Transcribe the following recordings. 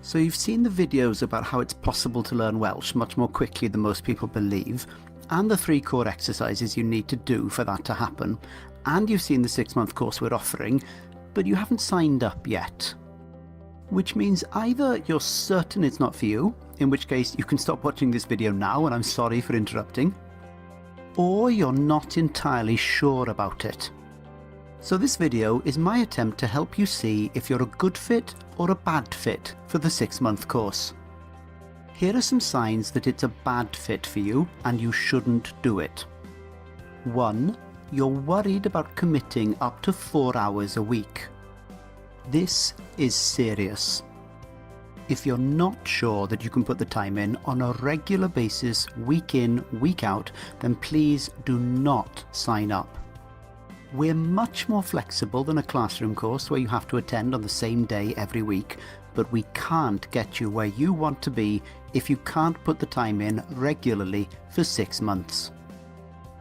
So you've seen the videos about how it's possible to learn Welsh much more quickly than most people believe, and the 3 core exercises you need to do for that to happen, and you've seen the 6-month course we're offering, but you haven't signed up yet. Which means either you're certain it's not for you, in which case you can stop watching this video now and I'm sorry for interrupting, or you're not entirely sure about it. So this video is my attempt to help you see if you're a good fit or a bad fit for the 6-month course. Here are some signs that it's a bad fit for you and you shouldn't do it. 1. You're worried about committing up to 4 hours a week. This is serious. If you're not sure that you can put the time in on a regular basis, week in, week out, then please do not sign up. We're much more flexible than a classroom course where you have to attend on the same day every week, but we can't get you where you want to be if you can't put the time in regularly for 6 months.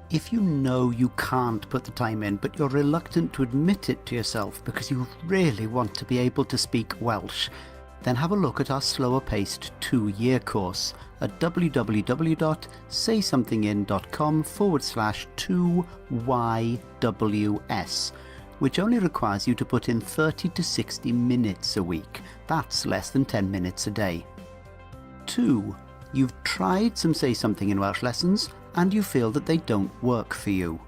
If you know you can't put the time in, but you're reluctant to admit it to yourself because you really want to be able to speak Welsh, then have a look at our slower-paced 2-year course at www.saysomethingin.com/2YWS, which only requires you to put in 30 to 60 minutes a week. That's less than 10 minutes a day. 2. You've tried some Say Something in Welsh lessons and you feel that they don't work for you.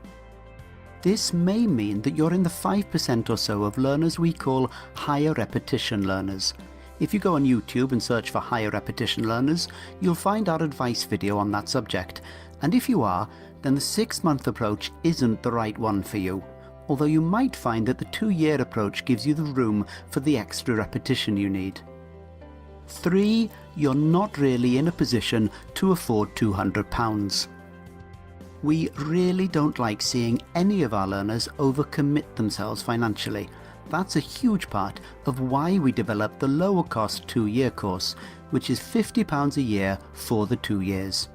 This may mean that you're in the 5% or so of learners we call higher repetition learners. If you go on YouTube and search for higher repetition learners, you'll find our advice video on that subject, and if you are, then the 6-month approach isn't the right one for you, although you might find that the 2-year approach gives you the room for the extra repetition you need. 3. You're not really in a position to afford £200. We really don't like seeing any of our learners overcommit themselves financially. That's a huge part of why we developed the lower cost 2-year course, which is £50 a year for the 2 years.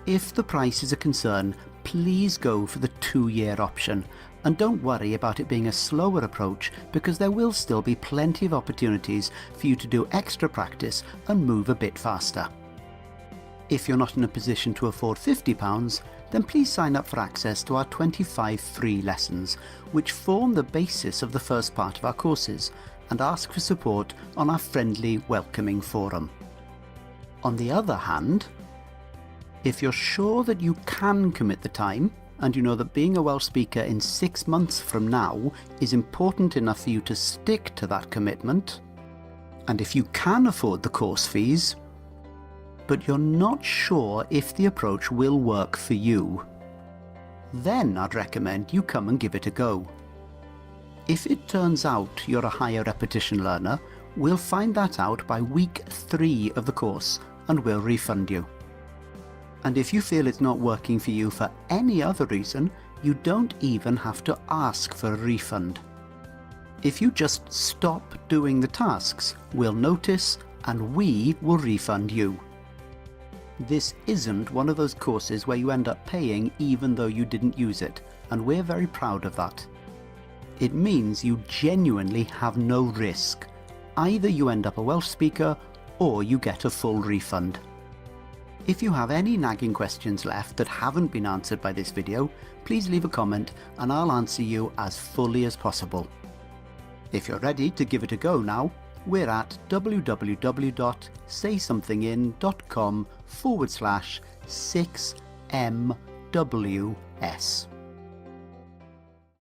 If the price is a concern, please go for the 2-year option, and don't worry about it being a slower approach because there will still be plenty of opportunities for you to do extra practice and move a bit faster. If you're not in a position to afford £50, then please sign up for access to our 25 free lessons, which form the basis of the first part of our courses, and ask for support on our friendly, welcoming forum. On the other hand, if you're sure that you can commit the time, and you know that being a Welsh speaker in 6 months from now is important enough for you to stick to that commitment, and if you can afford the course fees, but you're not sure if the approach will work for you, then I'd recommend you come and give it a go. If it turns out you're a higher repetition learner, we'll find that out by week 3 of the course and we'll refund you. And if you feel it's not working for you for any other reason, you don't even have to ask for a refund. If you just stop doing the tasks, we'll notice and we will refund you. This isn't one of those courses where you end up paying even though you didn't use it, and we're very proud of that. It means you genuinely have no risk. Either you end up a Welsh speaker or you get a full refund. If you have any nagging questions left that haven't been answered by this video, please leave a comment and I'll answer you as fully as possible. If you're ready to give it a go now, we're at www.saysomethingin.com/6MWS.